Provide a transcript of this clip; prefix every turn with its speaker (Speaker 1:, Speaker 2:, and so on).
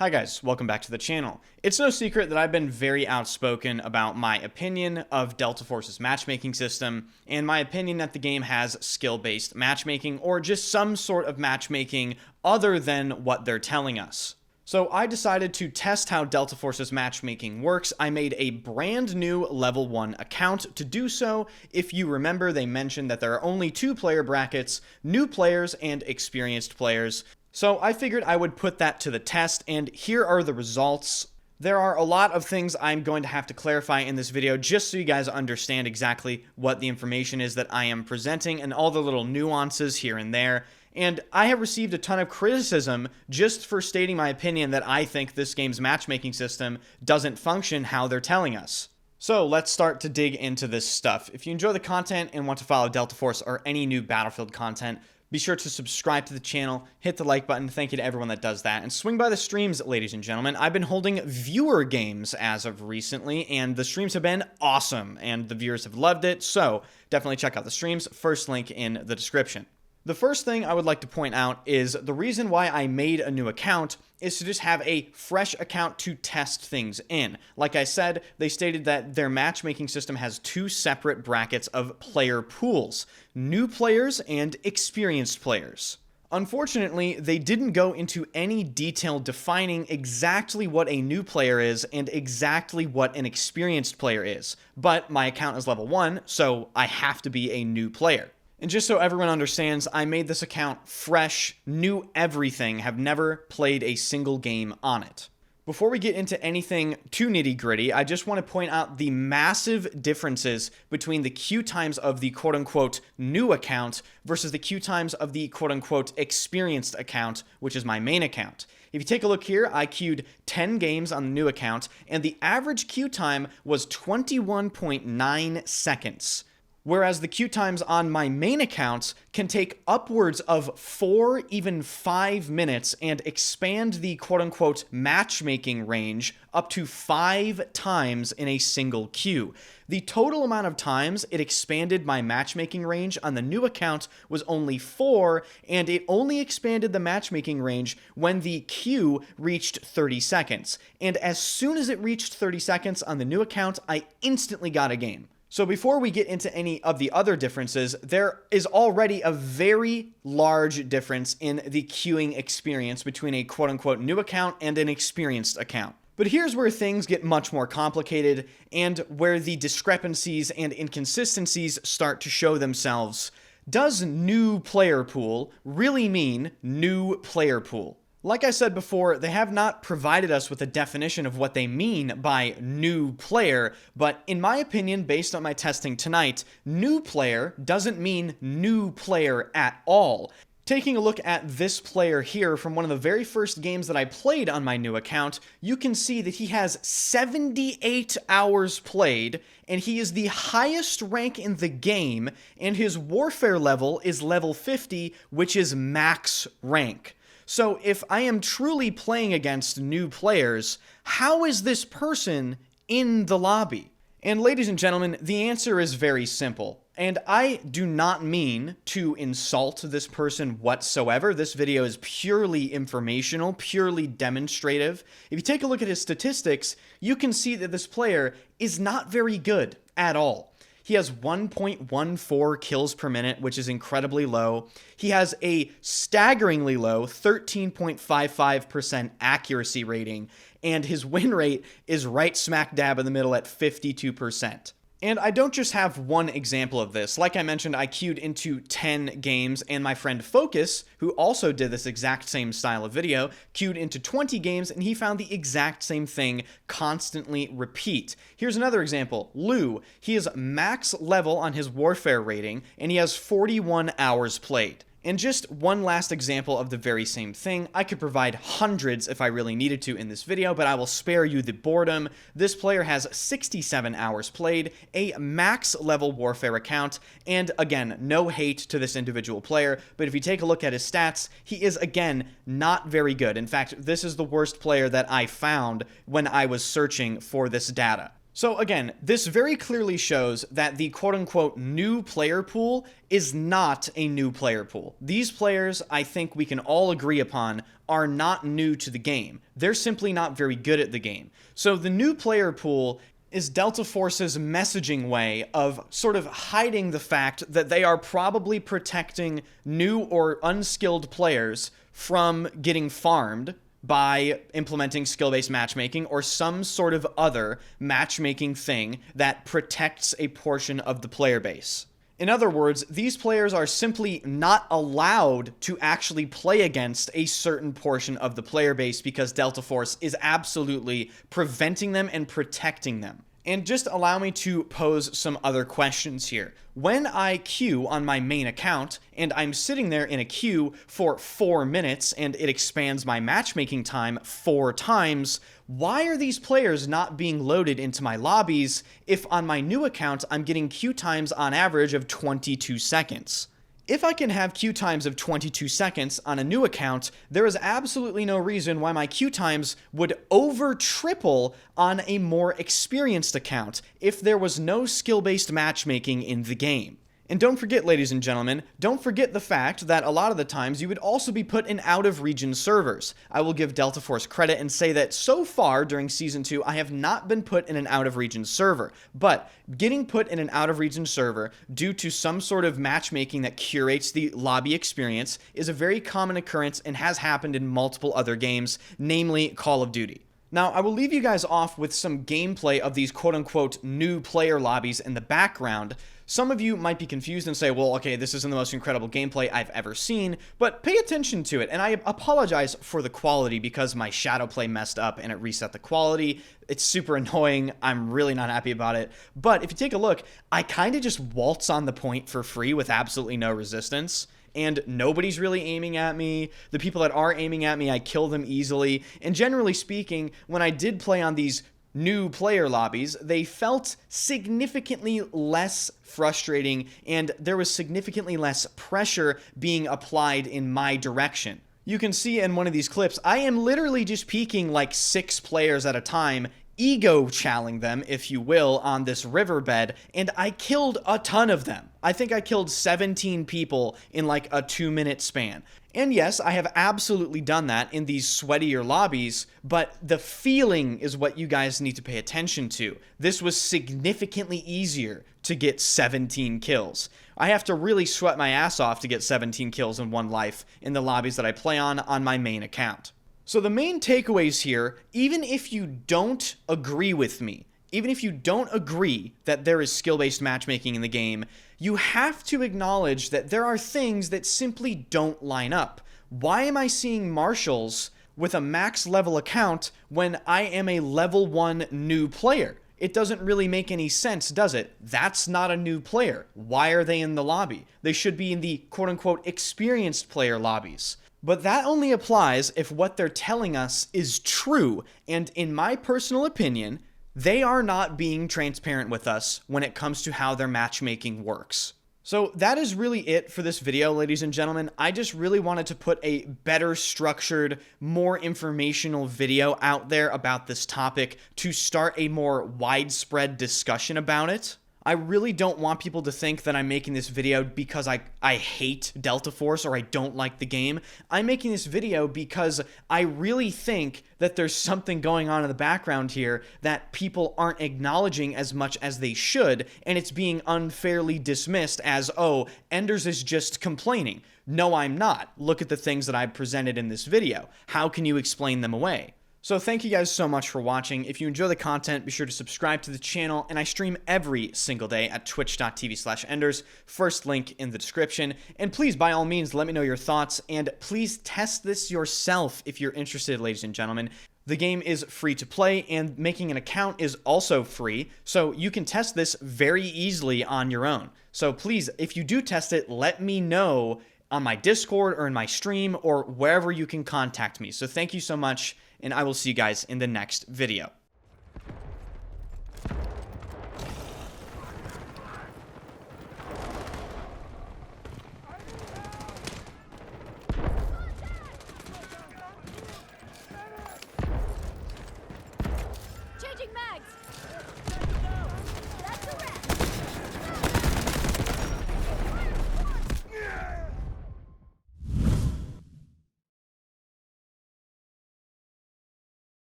Speaker 1: Hi guys, welcome back to the channel. It's no secret that I've been very outspoken about my opinion of Delta Force's matchmaking system, and my opinion that the game has skill-based matchmaking, or just some sort of matchmaking other than what they're telling us. So I decided to test how Delta Force's matchmaking works. I made a brand new level 1 account to do so. If you remember, they mentioned that there are only 2 player brackets, new players and experienced players. So I figured I would put that to the test, and here are the results. There are a lot of things I'm going to have to clarify in this video just so you guys understand exactly what the information is that I am presenting and all the little nuances here and there. And I have received a ton of criticism just for stating my opinion that I think this game's matchmaking system doesn't function how they're telling us. So let's start to dig into this stuff. If you enjoy the content and want to follow Delta Force or any new Battlefield content, be sure to subscribe to the channel, hit the like button, thank you to everyone that does that, and swing by the streams, ladies and gentlemen. I've been holding viewer games as of recently, and the streams have been awesome, and the viewers have loved it, so definitely check out the streams, first link in the description. The first thing I would like to point out is the reason why I made a new account is to just have a fresh account to test things in. Like I said, they stated that their matchmaking system has 2 separate brackets of player pools, new players and experienced players. Unfortunately, they didn't go into any detail defining exactly what a new player is and exactly what an experienced player is. But my account is level 1, so I have to be a new player. And just so everyone understands, I made this account fresh, knew everything, have never played a single game on it. Before we get into anything too nitty-gritty, I just want to point out the massive differences between the queue times of the quote-unquote new account versus the queue times of the quote-unquote experienced account, which is my main account. If you take a look here, I queued 10 games on the new account, and the average queue time was 21.9 seconds. Whereas the queue times on my main accounts can take upwards of 4, even 5 minutes and expand the quote-unquote matchmaking range up to 5 times in a single queue. The total amount of times it expanded my matchmaking range on the new account was only 4, and it only expanded the matchmaking range when the queue reached 30 seconds. And as soon as it reached 30 seconds on the new account, I instantly got a game. So before we get into any of the other differences, there is already a very large difference in the queuing experience between a quote-unquote new account and an experienced account. But here's where things get much more complicated and where the discrepancies and inconsistencies start to show themselves. Does new player pool really mean new player pool? Like I said before, they have not provided us with a definition of what they mean by new player, but in my opinion, based on my testing tonight, new player doesn't mean new player at all. Taking a look at this player here from one of the very first games that I played on my new account, you can see that he has 78 hours played, and he is the highest rank in the game, and his warfare level is level 50, which is max rank. So if I am truly playing against new players, how is this person in the lobby? And ladies and gentlemen, the answer is very simple. And I do not mean to insult this person whatsoever. This video is purely informational, purely demonstrative. If you take a look at his statistics, you can see that this player is not very good at all. He has 1.14 kills per minute, which is incredibly low. He has a staggeringly low 13.55% accuracy rating, and his win rate is right smack dab in the middle at 52%. And I don't just have one example of this. Like I mentioned, I queued into 10 games, and my friend Focus, who also did this exact same style of video, queued into 20 games, and he found the exact same thing constantly repeat. Here's another example. Lou, he is max level on his warfare rating, and he has 41 hours played. And just one last example of the very same thing. I could provide hundreds if I really needed to in this video, but I will spare you the boredom. This player has 67 hours played, a max level warfare account, and again, no hate to this individual player, but if you take a look at his stats, he is again not very good. In fact, this is the worst player that I found when I was searching for this data. So again, this very clearly shows that the quote-unquote new player pool is not a new player pool. These players, I think we can all agree upon, are not new to the game. They're simply not very good at the game. So the new player pool is Delta Force's messaging way of sort of hiding the fact that they are probably protecting new or unskilled players from getting farmed by implementing skill-based matchmaking or some sort of other matchmaking thing that protects a portion of the player base. In other words, these players are simply not allowed to actually play against a certain portion of the player base because Delta Force is absolutely preventing them and protecting them. And just allow me to pose some other questions here. When I queue on my main account, and I'm sitting there in a queue for 4 minutes, and it expands my matchmaking time 4 times, why are these players not being loaded into my lobbies if on my new account I'm getting queue times on average of 22 seconds? If I can have queue times of 22 seconds on a new account, there is absolutely no reason why my queue times would over triple on a more experienced account if there was no skill-based matchmaking in the game. And don't forget, ladies and gentlemen, don't forget the fact that a lot of the times you would also be put in out-of-region servers. I will give Delta Force credit and say that so far during Season 2, I have not been put in an out-of-region server. But getting put in an out-of-region server due to some sort of matchmaking that curates the lobby experience is a very common occurrence and has happened in multiple other games, namely Call of Duty. Now, I will leave you guys off with some gameplay of these quote-unquote new player lobbies in the background. Some of you might be confused and say, well, okay, this isn't the most incredible gameplay I've ever seen, but pay attention to it. And I apologize for the quality because my shadow play messed up and it reset the quality. It's super annoying. I'm really not happy about it. But if you take a look, I kind of just waltz on the point for free with absolutely no resistance. And nobody's really aiming at me. The people that are aiming at me, I kill them easily. And generally speaking, when I did play on these new player lobbies, they felt significantly less frustrating and there was significantly less pressure being applied in my direction. You can see in one of these clips, I am literally just peeking like 6 players at a time, ego-chowing them, if you will, on this riverbed, and I killed a ton of them. I think I killed 17 people in like a 2-minute span. And yes, I have absolutely done that in these sweatier lobbies, but the feeling is what you guys need to pay attention to. This was significantly easier to get 17 kills. I have to really sweat my ass off to get 17 kills in one life in the lobbies that I play on my main account. So the main takeaways here, even if you don't agree with me, even if you don't agree that there is skill-based matchmaking in the game, you have to acknowledge that there are things that simply don't line up. Why am I seeing marshals with a max level account when I am a level 1 new player? It doesn't really make any sense, does it? That's not a new player. Why are they in the lobby? They should be in the quote-unquote experienced player lobbies. But that only applies if what they're telling us is true, and in my personal opinion, they are not being transparent with us when it comes to how their matchmaking works. So that is really it for this video, ladies and gentlemen. I just really wanted to put a better structured, more informational video out there about this topic to start a more widespread discussion about it. I really don't want people to think that I'm making this video because I hate Delta Force or I don't like the game. I'm making this video because I really think that there's something going on in the background here that people aren't acknowledging as much as they should, and it's being unfairly dismissed as, oh, Enders is just complaining. No, I'm not. Look at the things that I've presented in this video. How can you explain them away? So thank you guys so much for watching. If you enjoy the content, be sure to subscribe to the channel, and I stream every single day at twitch.tv/enders, first link in the description. And please, by all means, let me know your thoughts, and please test this yourself if you're interested, ladies and gentlemen. The game is free to play, and making an account is also free, so you can test this very easily on your own. So please, if you do test it, let me know on my Discord or in my stream or wherever you can contact me. So thank you so much, and I will see you guys in the next video.